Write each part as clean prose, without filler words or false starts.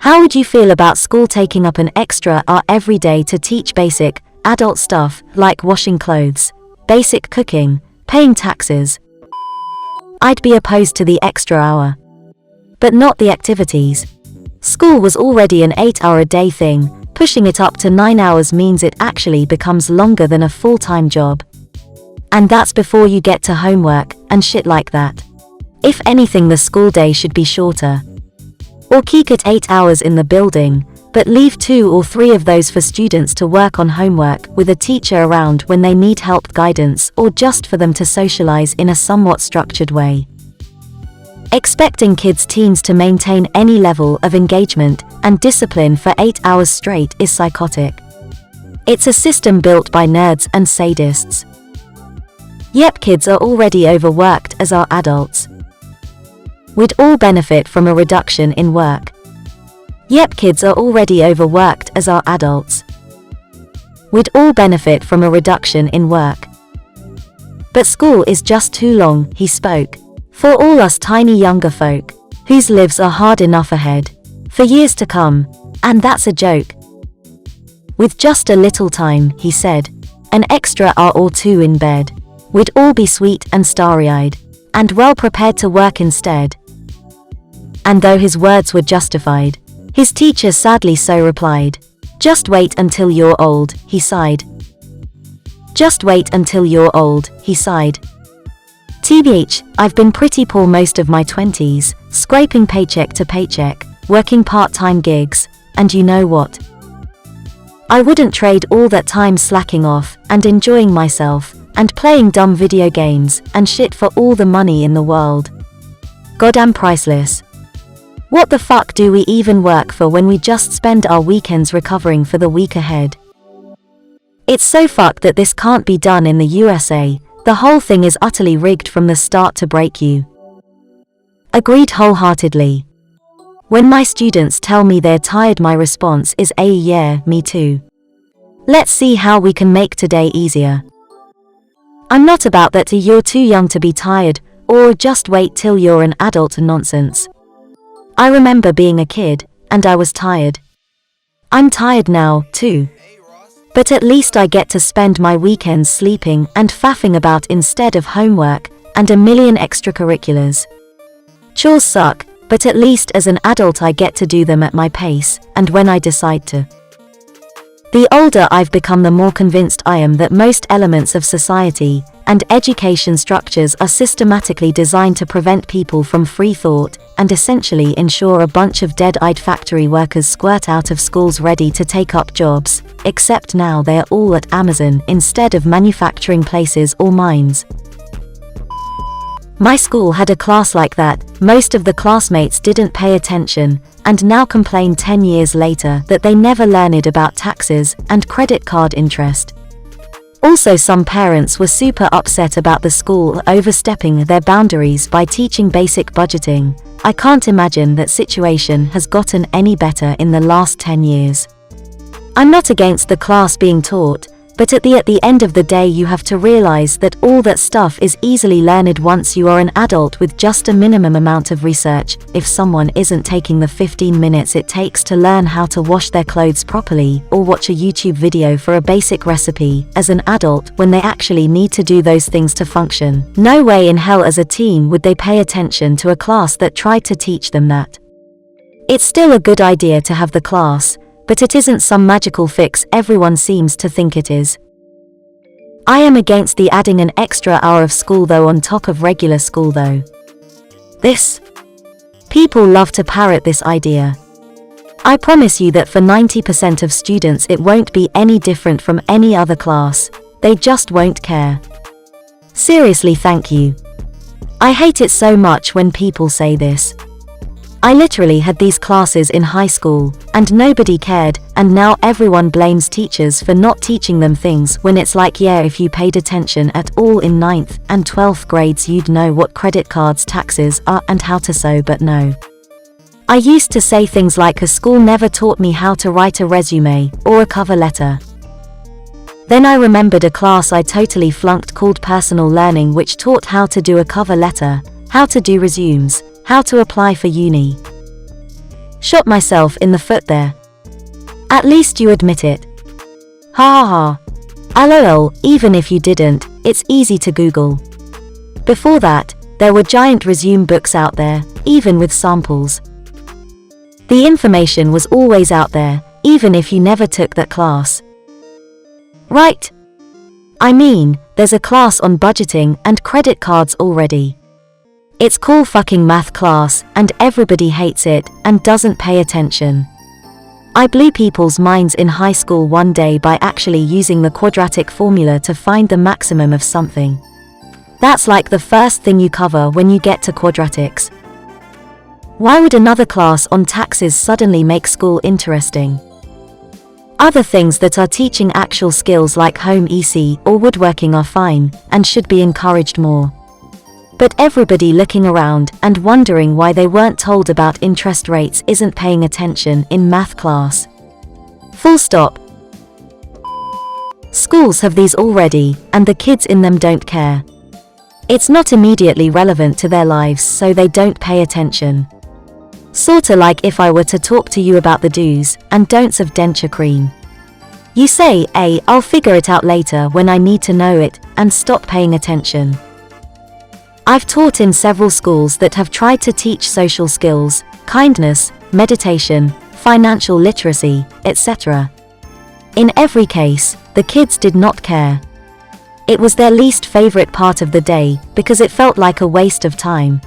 How would you feel about school taking up an extra hour every day to teach basic, adult stuff like washing clothes, basic cooking, paying taxes? I'd be opposed to the extra hour. But not the activities. School was already an 8-hour-a-day thing, pushing it up to 9 hours means it actually becomes longer than a full-time job. And that's before you get to homework and shit like that. If anything, the school day should be shorter. Or keep it 8 hours in the building, but leave 2 or 3 of those for students to work on homework with a teacher around when they need help, guidance, or just for them to socialize in a somewhat structured way. Expecting teens to maintain any level of engagement and discipline for 8 hours straight is psychotic. It's a system built by nerds and sadists. Yep, kids are already overworked, as are adults. We'd all benefit from a reduction in work. Yep, kids are already overworked, as are adults. We'd all benefit from a reduction in work. But school is just too long, he spoke. For all us tiny younger folk, whose lives are hard enough ahead, for years to come, and that's a joke. With just a little time, he said, an extra hour or 2 in bed, we'd all be sweet and starry-eyed, and well prepared to work instead. And though his words were justified, his teacher sadly so replied, just wait until you're old, he sighed. Just wait until you're old, he sighed. TBH, I've been pretty poor most of my 20s, scraping paycheck to paycheck, working part-time gigs, and you know what? I wouldn't trade all that time slacking off and enjoying myself and playing dumb video games and shit for all the money in the world. Goddamn priceless. What the fuck do we even work for when we just spend our weekends recovering for the week ahead? It's so fucked that this can't be done in the USA. The whole thing is utterly rigged from the start to break you. Agreed wholeheartedly. When my students tell me they're tired, my response is yeah, me too. Let's see how we can make today easier. I'm not about that you're too young to be tired, or just wait till you're an adult nonsense. I remember being a kid, and I was tired. I'm tired now, too. But at least I get to spend my weekends sleeping and faffing about instead of homework and a million extracurriculars. Chores suck, but at least as an adult I get to do them at my pace, and when I decide to. The older I've become, the more convinced I am that most elements of society and education structures are systematically designed to prevent people from free thought and essentially ensure a bunch of dead-eyed factory workers squirt out of schools ready to take up jobs, except now they're all at Amazon instead of manufacturing places or mines. My school had a class like that. Most of the classmates didn't pay attention, and now complain 10 years later that they never learned about taxes and credit card interest. Also, some parents were super upset about the school overstepping their boundaries by teaching basic budgeting. I can't imagine that situation has gotten any better in the last 10 years. I'm not against the class being taught, but at the end of the day you have to realize that all that stuff is easily learned once you are an adult with just a minimum amount of research. If someone isn't taking the 15 minutes it takes to learn how to wash their clothes properly or watch a YouTube video for a basic recipe as an adult when they actually need to do those things to function, no way in hell as a teen would they pay attention to a class that tried to teach them that. It's still a good idea to have the class, but it isn't some magical fix everyone seems to think it is. I am against the adding an extra hour of school though on top of regular school though. People love to parrot this idea. I promise you that for 90% of students it won't be any different from any other class, they just won't care. Seriously, thank you. I hate it so much when people say this. I literally had these classes in high school, and nobody cared, and now everyone blames teachers for not teaching them things when it's like, yeah, if you paid attention at all in 9th and 12th grades you'd know what credit cards, taxes are, and how to sew, but no. I used to say things like a school never taught me how to write a resume or a cover letter. Then I remembered a class I totally flunked called Personal Learning, which taught how to do a cover letter, how to do resumes, how to apply for uni. Shot myself in the foot there. At least you admit it. Ha ha ha. LOL, even if you didn't, it's easy to Google. Before that, there were giant resume books out there, even with samples. The information was always out there, even if you never took that class. Right? I mean, there's a class on budgeting and credit cards already. It's cool fucking math class, and everybody hates it and doesn't pay attention. I blew people's minds in high school one day by actually using the quadratic formula to find the maximum of something. That's like the first thing you cover when you get to quadratics. Why would another class on taxes suddenly make school interesting? Other things that are teaching actual skills like home EC or woodworking are fine, and should be encouraged more. But everybody looking around and wondering why they weren't told about interest rates isn't paying attention in math class. Full stop. Schools have these already, and the kids in them don't care. It's not immediately relevant to their lives, so they don't pay attention. Sorta like if I were to talk to you about the do's and don'ts of denture cream. You say, I'll figure it out later when I need to know it, and stop paying attention. I've taught in several schools that have tried to teach social skills, kindness, meditation, financial literacy, etc. In every case, the kids did not care. It was their least favorite part of the day because it felt like a waste of time.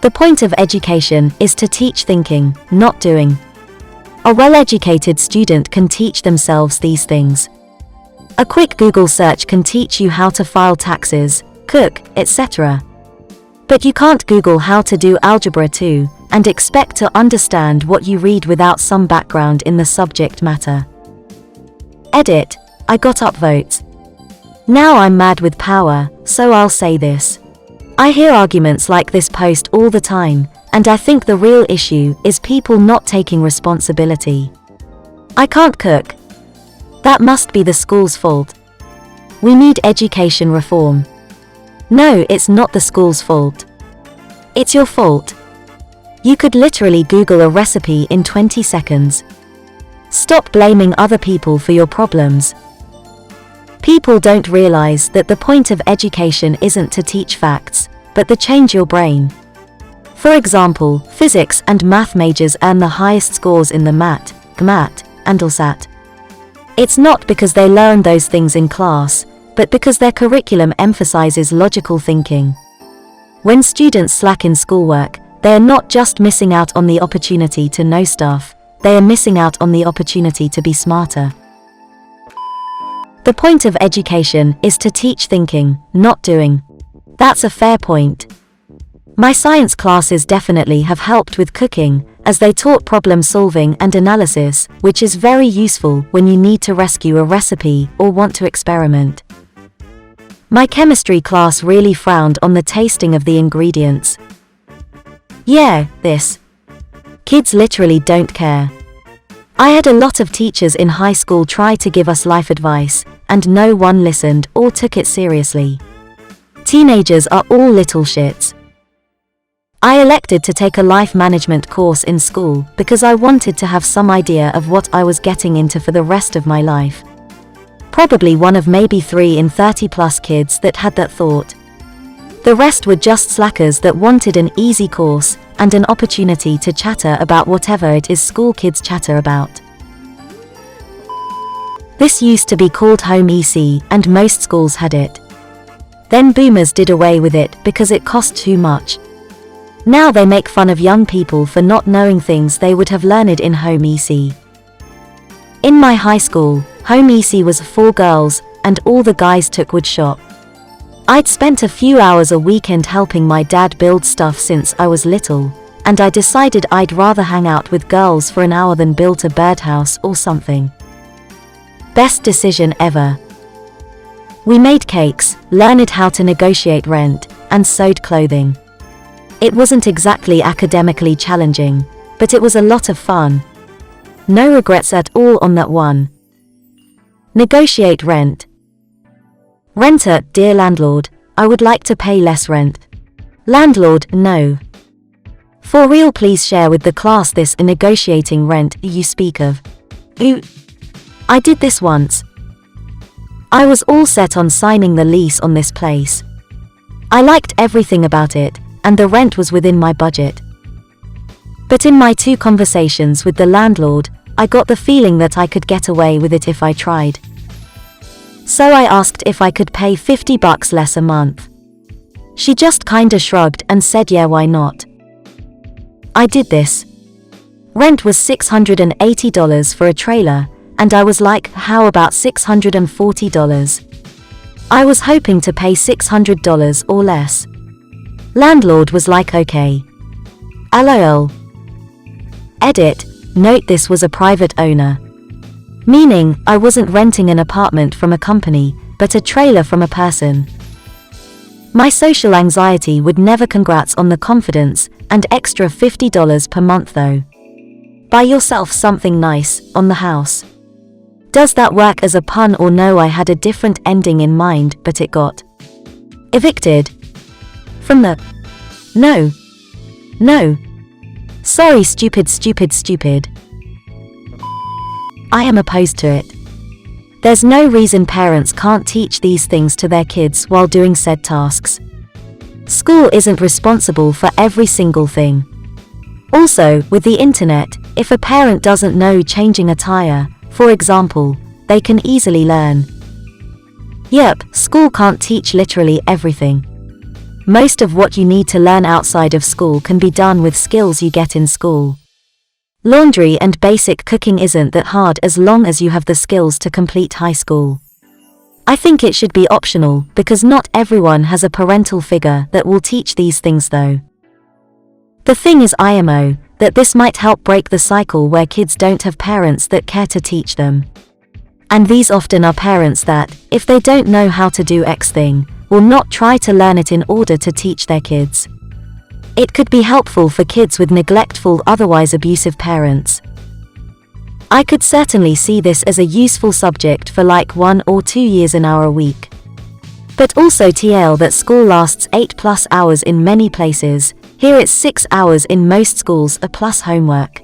The point of education is to teach thinking, not doing. A well-educated student can teach themselves these things. A quick Google search can teach you how to file taxes, cook, etc. But you can't Google how to do algebra 2 and expect to understand what you read without some background in the subject matter. Edit. I got upvotes. Now I'm mad with power, so I'll say this. I hear arguments like this post all the time, and I think the real issue is people not taking responsibility. I can't cook. That must be the school's fault. We need education reform. No, it's not the school's fault. It's your fault. You could literally Google a recipe in 20 seconds. Stop blaming other people for your problems. People don't realize that the point of education isn't to teach facts, but to change your brain. For example, physics and math majors earn the highest scores in the MAT, GMAT, and LSAT. It's not because they learn those things in class, but because their curriculum emphasizes logical thinking. When students slack in schoolwork, they are not just missing out on the opportunity to know stuff, they are missing out on the opportunity to be smarter. The point of education is to teach thinking, not doing. That's a fair point. My science classes definitely have helped with cooking, as they taught problem solving and analysis, which is very useful when you need to rescue a recipe or want to experiment. My chemistry class really frowned on the tasting of the ingredients. Yeah, this. Kids literally don't care. I had a lot of teachers in high school try to give us life advice, and no one listened or took it seriously. Teenagers are all little shits. I elected to take a life management course in school because I wanted to have some idea of what I was getting into for the rest of my life. Probably one of maybe 3 in 30 plus kids that had that thought. The rest were just slackers that wanted an easy course and an opportunity to chatter about whatever it is school kids chatter about. This used to be called home EC and most schools had it. Then boomers did away with it because it cost too much. Now they make fun of young people for not knowing things they would have learned in home EC. In my high school, home EC was 4 girls, and all the guys took wood shop. I'd spent a few hours a weekend helping my dad build stuff since I was little, and I decided I'd rather hang out with girls for an hour than build a birdhouse or something. Best decision ever. We made cakes, learned how to negotiate rent, and sewed clothing. It wasn't exactly academically challenging, but it was a lot of fun. No regrets at all on that one. Negotiate rent. Renter, dear landlord, I would like to pay less rent. Landlord, no. For real, please share with the class this in negotiating rent you speak of. Ooh. I did this once. I was all set on signing the lease on this place. I liked everything about it, and the rent was within my budget. But in my 2 conversations with the landlord, I got the feeling that I could get away with it if I tried. So I asked if I could pay $50 less a month. She just kinda shrugged and said, yeah, why not? I did this. Rent was $680 for a trailer, and I was like, how about $640? I was hoping to pay $600 or less. Landlord was like, okay. LOL. Edit, note this was a private owner. Meaning, I wasn't renting an apartment from a company, but a trailer from a person. My social anxiety would never congrats on the confidence, and extra $50 per month though. Buy yourself something nice, on the house. Does that work as a pun or no? I had a different ending in mind, but it got evicted. From the No. Sorry, stupid. I am opposed to it. There's no reason parents can't teach these things to their kids while doing said tasks. School isn't responsible for every single thing. Also, with the internet, if a parent doesn't know changing a tire, for example, they can easily learn. Yep, school can't teach literally everything. Most of what you need to learn outside of school can be done with skills you get in school. Laundry and basic cooking isn't that hard as long as you have the skills to complete high school. I think it should be optional because not everyone has a parental figure that will teach these things though. The thing is IMO, that this might help break the cycle where kids don't have parents that care to teach them. And these often are parents that, if they don't know how to do X thing, will not try to learn it in order to teach their kids. It could be helpful for kids with neglectful, otherwise abusive parents. I could certainly see this as a useful subject for like 1 or 2 years in our week. But also TL that school lasts 8+ hours in many places, here it's 6 hours in most schools, plus homework.